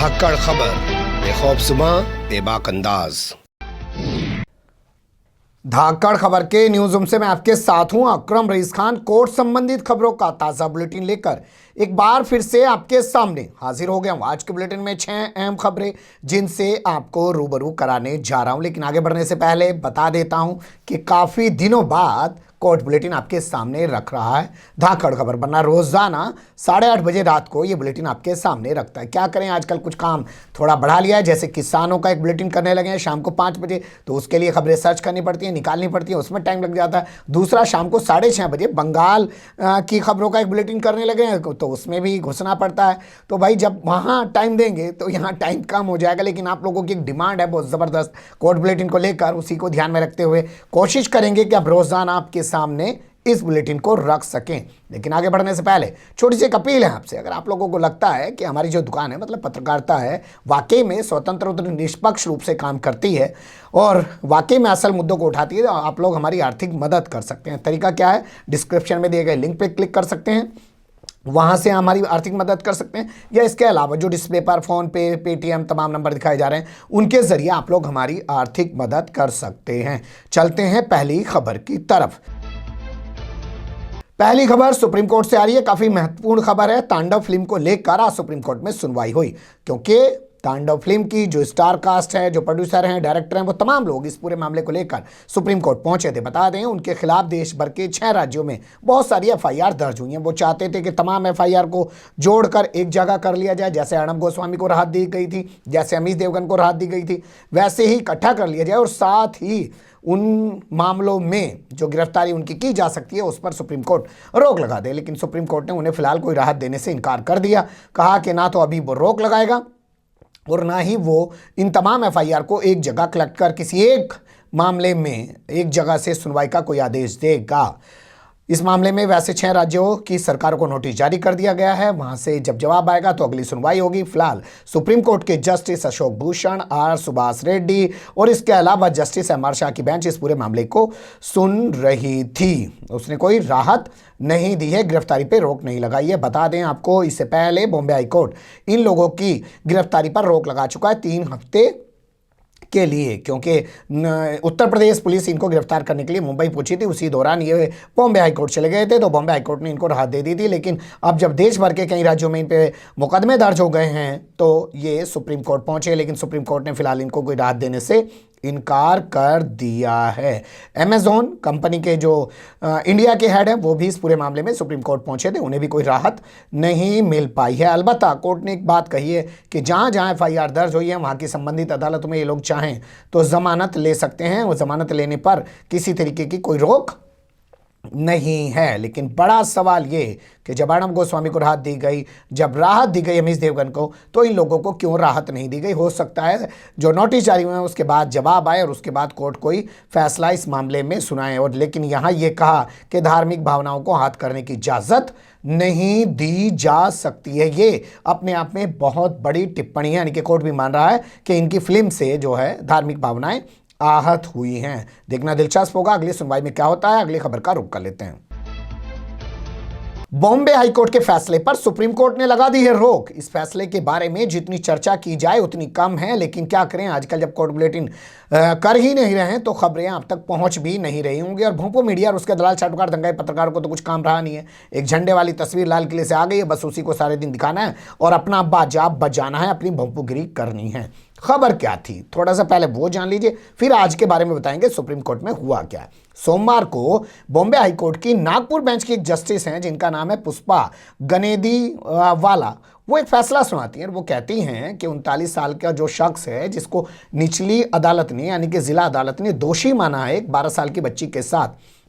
धाकड़ खबर, बेखौफसुमा बेबाक अंदाज। धाकड़ खबर के न्यूज रूम से मैं आपके साथ हूं अकरम रईस खान। कोर्ट संबंधित खबरों का ताजा बुलेटिन लेकर एक बार फिर से आपके सामने हाजिर हो गया हूं। आज के बुलेटिन में 6 अहम खबरें जिनसे आपको रूबरू कराने जा रहा हूं। लेकिन आगे बढ़ने से पहले बता देता हूं कि काफी दिनों बाद कोर्ट बुलेटिन आपके सामने रख रहा है धाकड़ खबर, वरना रोजाना 8:30 बजे रात को ये बुलेटिन आपके सामने रखता है। क्या करें, आजकल कुछ काम थोड़ा बढ़ा लिया है। जैसे किसानों का एक बुलेटिन करने लगे हैं शाम को 5 बजे, तो उसके लिए खबरें सर्च करनी पड़ती है, निकालनी पड़ती है, उसमें टाइम लग जाता है। दूसरा शाम को 6:30 बजे बंगाल की खबरों का एक बुलेटिन करने लगे हैं, तो उसमें भी घुसना पड़ता है। तो भाई जब वहाँ टाइम देंगे तो यहाँ टाइम कम हो जाएगा। लेकिन आप लोगों की एक डिमांड है बहुत ज़बरदस्त कोर्ट बुलेटिन को लेकर, उसी को ध्यान में रखते हुए कोशिश करेंगे कि अब रोज़ाना आपके सामने इस बुलेटिन को रख सकें। लेकिन आगे बढ़ने से पहले छोटी सी एक अपील है आपसे। अगर आप लोगों को लगता है कि हमारी जो दुकान है, मतलब पत्रकारिता है, वाकई में स्वतंत्र और निष्पक्ष रूप से काम करती है और वाकई में असल मुद्दों को उठाती है, तो आप लोग हमारी आर्थिक मदद कर सकते हैं। तरीका क्या है, डिस्क्रिप्शन में दिए गए लिंक पर क्लिक कर सकते हैं, वहाँ से हमारी आर्थिक मदद कर सकते हैं, या इसके अलावा जो डिस्प्ले पर फ़ोन पे, पेटीएम तमाम नंबर दिखाए जा रहे हैं उनके ज़रिए आप लोग हमारी आर्थिक मदद कर सकते हैं। चलते हैं पहली खबर की तरफ। पहली खबर सुप्रीम कोर्ट से आ रही है, काफ़ी महत्वपूर्ण खबर है। तांडव फिल्म को लेकर आज सुप्रीम कोर्ट में सुनवाई हुई, क्योंकि तांडव फिल्म की जो स्टार कास्ट है, जो प्रोड्यूसर हैं, डायरेक्टर हैं, वो तमाम लोग इस पूरे मामले को लेकर सुप्रीम कोर्ट पहुंचे थे। बता दें उनके खिलाफ देश भर के 6 राज्यों में बहुत सारी एफआईआर दर्ज हुई हैं। वो चाहते थे कि तमाम एफआईआर को जोड़कर एक जगह कर लिया जाए। जैसे अर्णब गोस्वामी को राहत दी गई थी, जैसे अमित देवगन को राहत दी गई थी, वैसे ही इकट्ठा कर लिया जाए और साथ ही उन मामलों में जो गिरफ्तारी उनकी की जा सकती है उस पर सुप्रीम कोर्ट रोक लगा दे। लेकिन सुप्रीम कोर्ट ने उन्हें फिलहाल कोई राहत देने से इनकार कर दिया। कहा कि ना तो अभी वो रोक लगाएगा और ना ही वो इन तमाम एफआईआर को एक जगह कलेक्ट कर किसी एक मामले में एक जगह से सुनवाई का कोई आदेश देगा। इस मामले में वैसे 6 राज्यों की सरकारों को नोटिस जारी कर दिया गया है। वहां से जब जवाब आएगा तो अगली सुनवाई होगी। फिलहाल सुप्रीम कोर्ट के जस्टिस अशोक भूषण, आर सुभाष रेड्डी और इसके अलावा जस्टिस एम.आर. शाह की बेंच इस पूरे मामले को सुन रही थी। उसने कोई राहत नहीं दी है, गिरफ्तारी पे रोक नहीं लगाई है। बता दें आपको, इससे पहले बॉम्बे हाई कोर्ट इन लोगों की गिरफ्तारी पर रोक लगा चुका है 3 हफ्ते के लिए, क्योंकि उत्तर प्रदेश पुलिस इनको गिरफ्तार करने के लिए मुंबई पहुंची थी। उसी दौरान ये बॉम्बे हाईकोर्ट चले गए थे, तो बॉम्बे हाईकोर्ट ने इनको राहत दे दी थी। लेकिन अब जब देश भर के कई राज्यों में इन पे मुकदमे दर्ज हो गए हैं तो ये सुप्रीम कोर्ट पहुंचे। लेकिन सुप्रीम कोर्ट ने फिलहाल इनको कोई राहत देने से इनकार कर दिया है। अमेजॉन कंपनी के जो इंडिया के हेड हैं वो भी इस पूरे मामले में सुप्रीम कोर्ट पहुंचे थे, उन्हें भी कोई राहत नहीं मिल पाई है। अलबत्ता कोर्ट ने एक बात कही है कि जहां जहां एफआईआर दर्ज हुई है वहां की संबंधित अदालतों में ये लोग चाहें तो जमानत ले सकते हैं। वो जमानत लेने पर किसी तरीके की कोई रोक नहीं है। लेकिन बड़ा सवाल ये कि जब अर्णब गोस्वामी को राहत दी गई, जब राहत दी गई अमित देवगन को, तो इन लोगों को क्यों राहत नहीं दी गई? हो सकता है जो नोटिस जारी हुए हैं उसके बाद जवाब आए और उसके बाद कोर्ट कोई फैसला इस मामले में सुनाए। और लेकिन यहाँ ये कहा कि धार्मिक भावनाओं को हाथ करने की इजाज़त नहीं दी जा सकती है। ये अपने आप में बहुत बड़ी टिप्पणी है, यानी कि कोर्ट भी मान रहा है कि इनकी फिल्म से जो है धार्मिक भावनाएं आहत हुई हैं। देखना दिलचस्प होगा अगली सुनवाई में क्या होता है। अगली खबर का रुख कर लेते हैं। बॉम्बे हाईकोर्ट के फैसले पर सुप्रीम कोर्ट ने लगा दी है रोक। इस फैसले के बारे में जितनी चर्चा की जाए उतनी कम है, लेकिन क्या करें, आजकल जब कोर्ट बुलेटिन कर ही नहीं रहे हैं तो खबरें आप तक पहुंच भी नहीं रही होंगी। और भोंपू मीडिया और उसके दलाल चाटुकार दंगाई पत्रकारों को तो कुछ काम रहा नहीं है। एक झंडे वाली तस्वीर लाल किले से आ गई है, बस उसी को सारे दिन दिखाना है और अपना बाजा बजाना है, अपनी भोंपूगिरी करनी है। खबर क्या थी थोड़ा सा पहले वो जान लीजिए, फिर आज के बारे में बताएंगे सुप्रीम कोर्ट में हुआ क्या। सोमवार को बॉम्बे हाईकोर्ट की नागपुर बेंच की एक जस्टिस हैं जिनका नाम है पुष्पा गनेदी वाला, वो एक फैसला सुनाती हैं और वो कहती हैं कि 39 साल का जो शख्स है जिसको निचली अदालत ने यानी कि जिला अदालत ने दोषी माना है एक 12 साल की बच्ची के साथ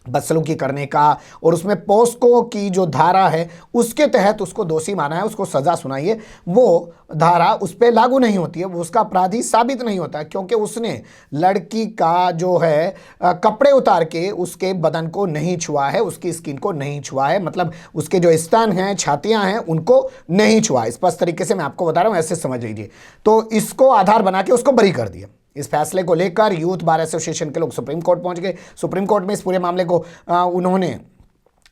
बदसलूकी करने का, और उसमें पोस्को की जो धारा है उसके तहत उसको दोषी माना है, उसको सज़ा सुनाई है, वो धारा उस पर लागू नहीं होती है, वो उसका अपराधी साबित नहीं होता, क्योंकि उसने लड़की का जो है कपड़े उतार के उसके बदन को नहीं छुआ है, उसकी स्किन को नहीं छुआ है, मतलब उसके जो स्तन हैं, छातियां हैं, उनको नहीं छुआ। स्पष्ट तरीके से मैं आपको बता रहा हूँ, ऐसे समझ लीजिए। तो इसको आधार बना के उसको बरी कर दिया। इस फैसले को लेकर यूथ बार एसोसिएशन के लोग सुप्रीम कोर्ट पहुंच गए। सुप्रीम कोर्ट में इस पूरे मामले को उन्होंने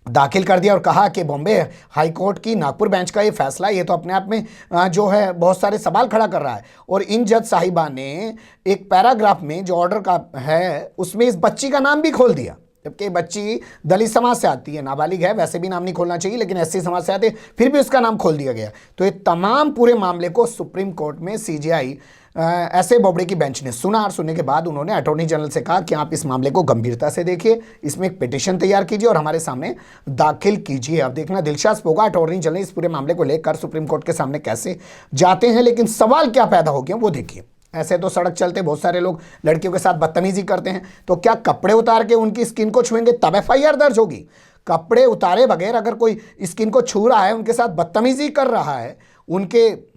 दाखिल कर दिया और कहा कि बॉम्बे हाई कोर्ट की नागपुर बेंच का ये फैसला ये तो अपने आप में जो है बहुत सारे सवाल खड़ा कर रहा है। और इन जज साहिबा ने एक पैराग्राफ में जो ऑर्डर का है उसमें इस बच्ची का नाम भी खोल दिया, जबकि बच्ची दलित समाज से आती है, नाबालिग है, वैसे भी नाम नहीं खोलना चाहिए, लेकिन एससी समाज से आती है, फिर भी उसका नाम खोल दिया गया। तो ये तमाम पूरे मामले को सुप्रीम कोर्ट में सीजेआई ऐसे बोबड़े की बेंच ने सुना और सुनने के बाद उन्होंने अटॉर्नी जनरल से कहा कि आप इस मामले को गंभीरता से देखिए, इसमें एक पिटीशन तैयार कीजिए और हमारे सामने दाखिल कीजिए। अब देखना दिलचस्प होगा अटॉर्नी जनरल इस पूरे मामले को लेकर सुप्रीम कोर्ट के सामने कैसे जाते हैं, लेकिन सवाल क्या पैदा हो गया वो देखिए। ऐसे तो सड़क चलते बहुत सारे लोग लड़कियों के साथ बदतमीजी करते हैं, तो क्या कपड़े उतार के उनकी स्किन को छुएंगे तब एफआईआर दर्ज होगी? कपड़े उतारे बगैर अगर कोई स्किन को छू रहा है, उनके साथ बदतमीजी कर रहा है, उनके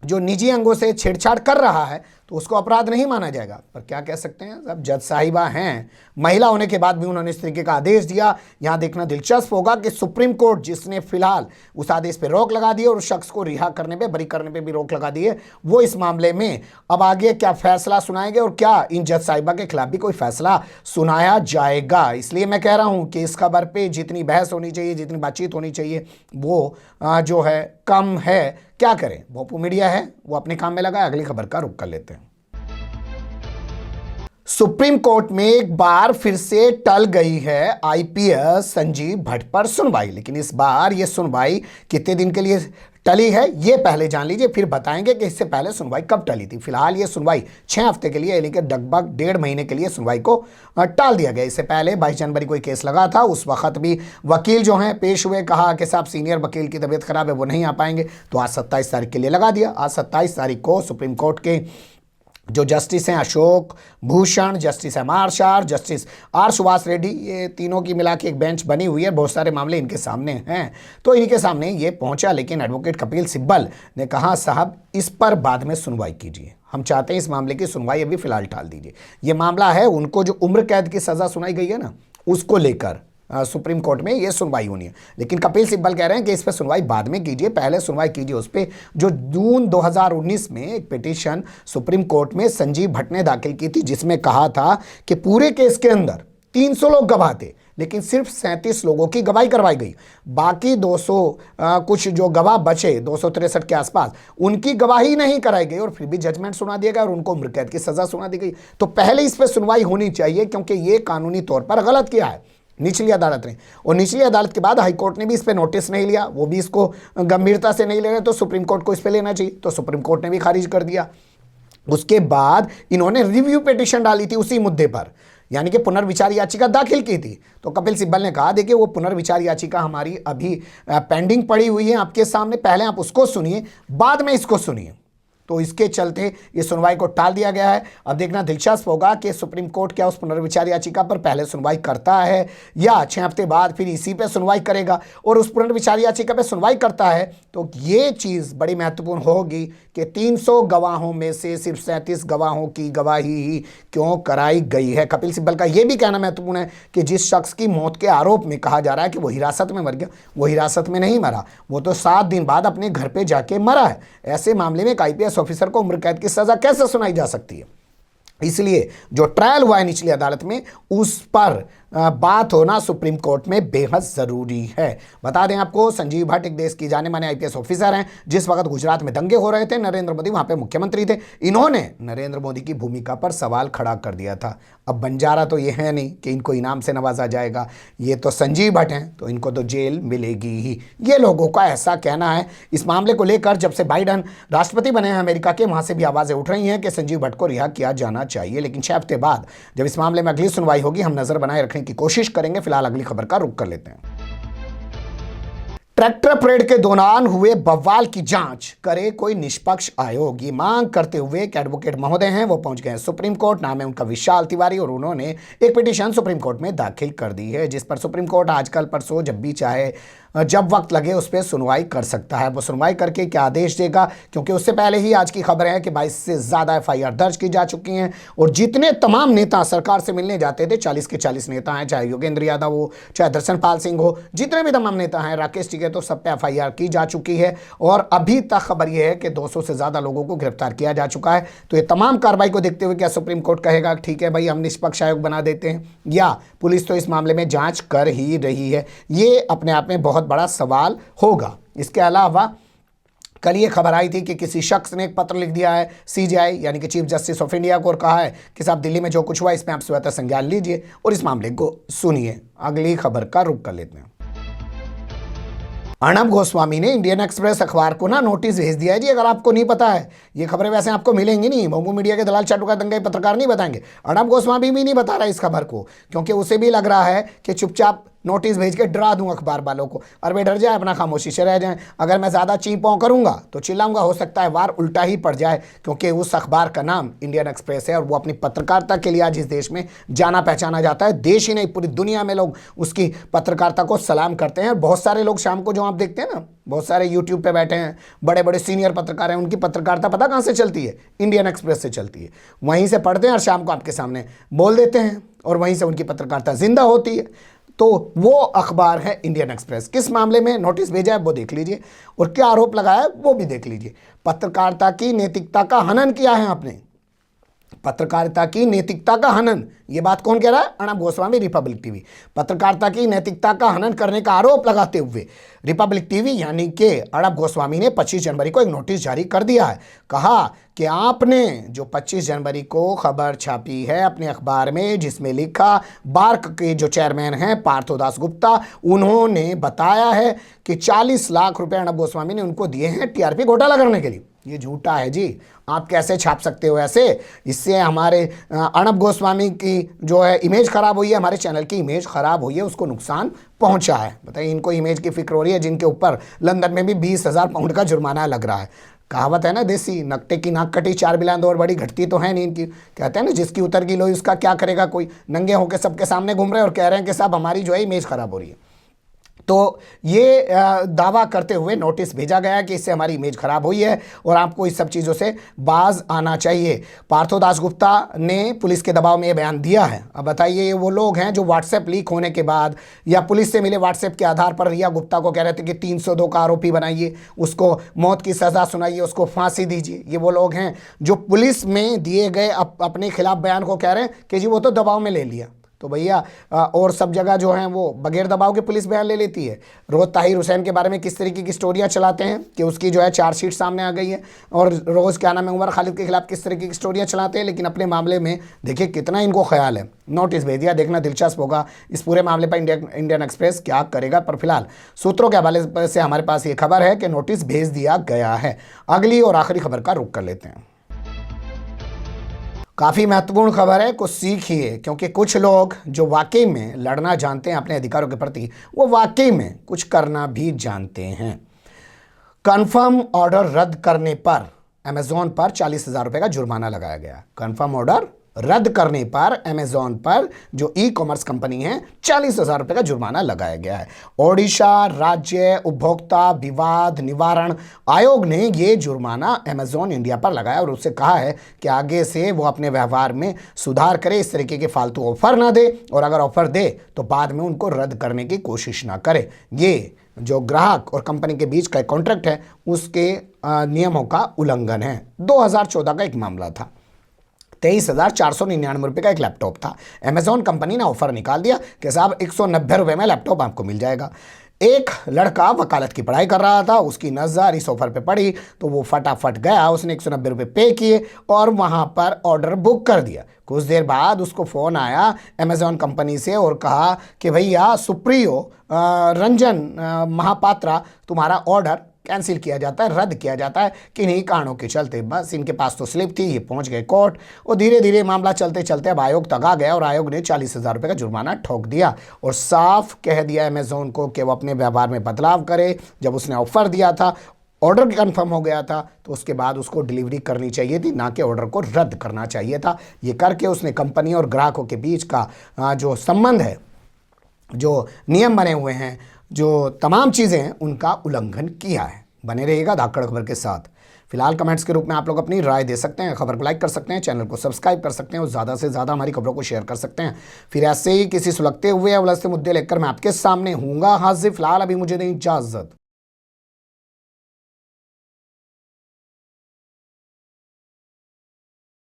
जो निजी अंगों से छेड़छाड़ कर रहा है, तो उसको अपराध नहीं माना जाएगा। पर क्या कह सकते हैं, अब जज साहिबा हैं, महिला होने के बाद भी उन्होंने इस तरीके का आदेश दिया। यहां देखना दिलचस्प होगा कि सुप्रीम कोर्ट जिसने फिलहाल उस आदेश पर रोक लगा दी और उस शख्स को रिहा करने पे, बरी करने पे भी रोक लगा दी है, वो इस मामले में अब आगे क्या फैसला सुनाएंगे और क्या इन जज साहिबा के खिलाफ भी कोई फैसला सुनाया जाएगा। इसलिए मैं कह रहा हूं कि इस खबर पर जितनी बहस होनी चाहिए, जितनी बातचीत होनी चाहिए, वो जो है कम है। क्या करें, भोपू मीडिया है, वो अपने काम में लगा है। अगली खबर का रुख कर लेते हैं। सुप्रीम कोर्ट में एक बार फिर से टल गई है आईपीएस संजीव भट्ट पर सुनवाई, लेकिन इस बार ये सुनवाई कितने दिन के लिए टली है ये पहले जान लीजिए, फिर बताएंगे कि इससे पहले सुनवाई कब टली थी। फिलहाल ये सुनवाई 6 हफ्ते के लिए यानी कि लगभग 1.5 महीने के लिए सुनवाई को टाल दिया गया। इससे पहले 22 जनवरी को केस लगा था, उस वक्त भी वकील जो हैं पेश हुए, कहा कि साहब सीनियर वकील की तबीयत खराब है, वो नहीं आ पाएंगे, तो आज 27 तारीख के लिए लगा दिया। आज 27 तारीख को सुप्रीम कोर्ट के जो जस्टिस हैं Ashok Bhushan, justice M R Shah, justice R Subhash Reddy, ये तीनों की मिला के एक बेंच बनी हुई है, बहुत सारे मामले इनके सामने हैं, तो इनके सामने ये पहुंचा। लेकिन एडवोकेट कपिल सिब्बल ने कहा साहब इस पर बाद में सुनवाई कीजिए, हम चाहते हैं इस मामले की सुनवाई अभी फिलहाल टाल दीजिए। ये मामला है उनको जो उम्र कैद की सज़ा सुनाई गई है ना, उसको लेकर सुप्रीम कोर्ट में ये सुनवाई होनी है। लेकिन कपिल सिब्बल कह रहे हैं कि इस पर सुनवाई बाद में कीजिए, पहले सुनवाई कीजिए उस पर जो जून 2019 में एक पिटीशन सुप्रीम कोर्ट में संजीव भट्ट ने दाखिल की थी, जिसमें कहा था कि पूरे केस के अंदर 300 लोग गवाह थे, लेकिन सिर्फ 37 लोगों की गवाही करवाई गई। बाकी 200 कुछ जो गवाह बचे 263 के आसपास, उनकी गवाही नहीं कराई गई और फिर भी जजमेंट सुना दिया गया और उनको उम्र कैद की सजा सुना दी गई। तो पहले इस पर सुनवाई होनी चाहिए, क्योंकि ये कानूनी तौर पर गलत किया है निचली अदालत ने, और निचली अदालत के बाद हाई कोर्ट ने भी इस पर नोटिस नहीं लिया, वो भी इसको गंभीरता से नहीं ले रहे, तो सुप्रीम कोर्ट को इस पर लेना चाहिए, तो सुप्रीम कोर्ट ने भी खारिज कर दिया। उसके बाद इन्होंने रिव्यू पिटीशन डाली थी उसी मुद्दे पर, यानी कि पुनर्विचार याचिका दाखिल की थी। तो कपिल सिब्बल ने कहा देखिए वो पुनर्विचार याचिका हमारी अभी पेंडिंग पड़ी हुई है आपके सामने, पहले आप उसको सुनिए, बाद में इसको सुनिए। तो इसके चलते ये सुनवाई को टाल दिया गया है। अब देखना दिलचस्प होगा कि सुप्रीम कोर्ट क्या उस पुनर्विचार याचिका पर पहले सुनवाई करता है या 6 हफ्ते बाद फिर इसी पे सुनवाई करेगा। और उस पुनर्विचार याचिका पे सुनवाई करता है तो ये चीज़ बड़ी महत्वपूर्ण होगी कि 300 गवाहों में से सिर्फ 37 गवाहों की गवाही ही क्यों कराई गई है। कपिल सिब्बल का ये भी कहना महत्वपूर्ण है कि जिस शख्स की मौत के आरोप में कहा जा रहा है कि वो हिरासत में मर गया, वो हिरासत में नहीं मरा, वो तो 7 दिन बाद अपने घर पर जाके मरा है। ऐसे मामले में एक IPS ऑफिसर को उम्र कैद की सजा कैसे सुनाई जा सकती है? इसलिए जो ट्रायल हुआ है निचली अदालत में उस पर बात होना सुप्रीम कोर्ट में बेहद ज़रूरी है। बता दें आपको, संजीव भट्ट एक देश की जाने माने IPS ऑफिसर हैं। जिस वक्त गुजरात में दंगे हो रहे थे, नरेंद्र मोदी वहाँ पे मुख्यमंत्री थे, इन्होंने नरेंद्र मोदी की भूमिका पर सवाल खड़ा कर दिया था। अब बंजारा तो ये है नहीं कि इनको इनाम से नवाजा जाएगा, ये तो संजीव भट्ट हैं, तो इनको तो जेल मिलेगी ही, ये लोगों का ऐसा कहना है। इस मामले को लेकर जब से बाइडन राष्ट्रपति बने हैं अमेरिका के, वहाँ से भी आवाज़ें उठ रही हैं कि संजीव भट्ट को रिहा किया जाना चाहिए। लेकिन 6 हफ्ते बाद जब इस मामले में अगली सुनवाई होगी, हम नजर बनाए रखने की कोशिश करेंगे। फिलहाल अगली खबर का रुख कर लेते हैं। ट्रैक्टर परेड के दौरान हुए बवाल की जांच करे कोई निष्पक्ष आयोग, ये मांग करते हुए एक एडवोकेट महोदय हैं, वो पहुंच गए सुप्रीम कोर्ट। नाम है उनका विशाल तिवारी और उन्होंने एक पिटीशन सुप्रीम कोर्ट में दाखिल कर दी है, जिस पर सुप्रीम कोर्ट आजकल परसों जब भी चाहे जब वक्त लगे उस पर सुनवाई कर सकता है। वो सुनवाई करके क्या आदेश देगा, क्योंकि उससे पहले ही आज की खबर है कि 22 से ज़्यादा एफआईआर दर्ज की जा चुकी हैं और जितने तमाम नेता सरकार से मिलने जाते थे, 40 के 40 नेता हैं, चाहे योगेंद्र यादव हो, चाहे दर्शनपाल सिंह हो, जितने भी तमाम नेता हैं, राकेश टिकैत, तो सब पे एफआईआर की जा चुकी है और अभी तक खबर यह है कि 200 से ज़्यादा लोगों को गिरफ्तार किया जा चुका है। तो ये तमाम कार्रवाई को देखते हुए क्या सुप्रीम कोर्ट कहेगा ठीक है भाई हम निष्पक्ष आयोग बना देते हैं, या पुलिस तो इस मामले में जांच कर ही रही है, ये अपने आप में बहुत बड़ा सवाल होगा। इसके अलावा कल ये खबर आई थी कि किसी शख्स ने एक पत्र लिख दिया है सीजेआई यानी कि चीफ जस्टिस ऑफ इंडिया को और कहा है कि साहब दिल्ली में जो कुछ हुआ इसमें आप स्वतः संज्ञान लीजिए और इस मामले को सुनिए। अगली खबर का रुख कर लेते हैं। अर्णब गोस्वामी ने इंडियन एक्सप्रेस अखबार को ना नोटिस भेज दिया है जी। अगर आपको नहीं पता है, ये खबरें वैसे आपको मिलेंगी नहीं, मोमू मीडिया के दलाल चाटू का दंगाई पत्रकार नहीं बताएंगे। अर्णब गोस्वामी भी नहीं बता रहा इस खबर को, क्योंकि उसे भी लग रहा है कि चुपचाप नोटिस भेज के डरा दूं अखबार वालों को, और वे डर जाए, अपना खामोशी से रह जाएं। अगर मैं ज़्यादा ची पौ करूंगा तो चिल्लाऊंगा, हो सकता है वार उल्टा ही पड़ जाए, क्योंकि उस अखबार का नाम इंडियन एक्सप्रेस है और वो अपनी पत्रकारिता के लिए आज इस देश में जाना पहचाना जाता है। देश ही नहीं पूरी दुनिया में लोग उसकी पत्रकारिता को सलाम करते हैं। बहुत सारे लोग शाम को जो आप देखते हैं ना, बहुत सारे यूट्यूब पे बैठे हैं, बड़े बड़े सीनियर पत्रकार हैं, उनकी पत्रकारिता पता कहाँ से चलती है? इंडियन एक्सप्रेस से चलती है। वहीं से पढ़ते हैं और शाम को आपके सामने बोल देते हैं और वहीं से उनकी पत्रकारिता जिंदा होती है। तो वो अखबार है इंडियन एक्सप्रेस। किस मामले में नोटिस भेजा है वो देख लीजिए और क्या आरोप लगाया है वो भी देख लीजिए। पत्रकारिता की नैतिकता का हनन किया है आपने, पत्रकारिता की नैतिकता का हनन। ये बात कौन कह रहा है? Arnab Goswami, Republic TV. पत्रकारिता की नैतिकता का हनन करने का आरोप लगाते हुए रिपब्लिक टीवी यानी कि अर्णब गोस्वामी ने 25 जनवरी को एक नोटिस जारी कर दिया है। कहा कि आपने जो 25 जनवरी को खबर छापी है अपने अखबार में, जिसमें लिखा बार्क के जो चेयरमैन हैं पार्थोदास गुप्ता, उन्होंने बताया है कि 40 लाख रुपए अर्णब गोस्वामी ने उनको दिए हैं टीआरपी घोटाला करने के लिए। ये झूठा है जी, आप कैसे छाप सकते हो ऐसे? इससे हमारे अर्णब गोस्वामी की जो है इमेज खराब हुई है, हमारे चैनल की इमेज खराब हुई है, उसको नुकसान पहुंचा है। बताइए, इनको इमेज की फिक्र हो रही है जिनके ऊपर लंदन में भी 20,000 पाउंड का जुर्माना लग रहा है। कहावत है ना देसी, नकटे की नाक कटी चार बिलांद और बड़ी, घटती तो है नहीं इनकी। कहते हैं ना जिसकी उतर की लोई उसका क्या करेगा कोई। नंगे होकर सबके सामने घूम रहे और कह रहे हैं कि साहब हमारी जो है इमेज खराब हो रही है। तो ये दावा करते हुए नोटिस भेजा गया कि इससे हमारी इमेज खराब हुई है और आपको इस सब चीज़ों से बाज आना चाहिए। पार्थोदास गुप्ता ने पुलिस के दबाव में ये बयान दिया है। अब बताइए, ये वो लोग हैं जो व्हाट्सएप लीक होने के बाद या पुलिस से मिले व्हाट्सएप के आधार पर रिया गुप्ता को कह रहे थे कि 302 का आरोपी बनाइए, उसको मौत की सज़ा सुनाइए, उसको फांसी दीजिए। ये वो लोग हैं जो पुलिस में दिए गए अपने खिलाफ बयान को कह रहे हैं कि जी वो तो दबाव में ले लिया। तो भैया और सब जगह जो हैं वो बगैर दबाव के पुलिस बयान ले लेती है। रोज़ ताहिर हुसैन के बारे में किस तरीके की स्टोरियाँ चलाते हैं कि उसकी जो है चार्जशीट सामने आ गई है, और रोज़ क्या नाम है उमर खालिद के खिलाफ किस तरीके की स्टोरियाँ चलाते हैं, लेकिन अपने मामले में देखिए कितना इनको ख्याल है। नोटिस भेज दिया, देखना दिलचस्प होगा इस पूरे मामले पर इंडियन एक्सप्रेस क्या करेगा। पर फिलहाल सूत्रों के हवाले से हमारे पास ये खबर है कि नोटिस भेज दिया गया है। अगली और आखिरी खबर का रुख कर लेते हैं। काफ़ी महत्वपूर्ण खबर है, कुछ सीखिए, क्योंकि कुछ लोग जो वाकई में लड़ना जानते हैं अपने अधिकारों के प्रति, वो वाकई में कुछ करना भी जानते हैं। कन्फर्म ऑर्डर रद्द करने पर अमेजॉन पर 40,000 रुपये का जुर्माना लगाया गया। कन्फर्म ऑर्डर रद्द करने पर अमेजॉन पर जो ई कॉमर्स कंपनी है 40,000 रुपये का जुर्माना लगाया गया है। ओडिशा राज्य उपभोक्ता विवाद निवारण आयोग ने ये जुर्माना अमेजॉन इंडिया पर लगाया और उससे कहा है कि आगे से वो अपने व्यवहार में सुधार करे, इस तरीके के फालतू ऑफर ना दे, और अगर ऑफर दे तो बाद में उनको रद्द करने की कोशिश ना करे। ये जो ग्राहक और कंपनी के बीच का कॉन्ट्रैक्ट है उसके नियमों का उल्लंघन है। 2014 का एक मामला था। 23,499 रुपये का एक लैपटॉप था। अमेजॉन कंपनी ने ऑफर निकाल दिया कि साहब 190 रुपये में लैपटॉप आपको मिल जाएगा। एक लड़का वकालत की पढ़ाई कर रहा था, उसकी नज़र इस ऑफर पे पड़ी तो वो फटाफट गया, उसने 190 रुपये पे किए और वहाँ पर ऑर्डर बुक कर दिया। कुछ देर बाद उसको फ़ोन आया अमेजॉन कंपनी से और कहा कि भैया सुप्रियो रंजन महापात्रा तुम्हारा ऑर्डर कैंसिल किया जाता है, रद्द किया जाता है किन्हीं कारणों के चलते। बस इनके पास तो स्लिप थी, ये पहुंच गए कोर्ट और धीरे धीरे मामला चलते चलते अब आयोग तक आ गया और आयोग ने 40,000 रुपये का जुर्माना ठोक दिया और साफ कह दिया अमेजॉन को कि वो अपने व्यवहार में बदलाव करे। जब उसने ऑफर दिया था, ऑर्डर कंफर्म हो गया था, तो उसके बाद उसको डिलीवरी करनी चाहिए थी, ना कि ऑर्डर को रद्द करना चाहिए था। ये करके उसने कंपनी और ग्राहकों के बीच का जो संबंध है, जो नियम बने हुए हैं, जो तमाम चीज़ें हैं उनका उल्लंघन किया है। बने रहिएगा धाकड़ खबर के साथ। फिलहाल कमेंट्स के रूप में आप लोग अपनी राय दे सकते हैं, खबर को लाइक कर सकते हैं, चैनल को सब्सक्राइब कर सकते हैं और ज़्यादा से ज़्यादा हमारी खबरों को शेयर कर सकते हैं। फिर ऐसे ही किसी सुलगते हुए या उलझते मुद्दे लेकर मैं आपके सामने हूँगा हाजिर। फिलहाल अभी मुझे दें इजाज़त।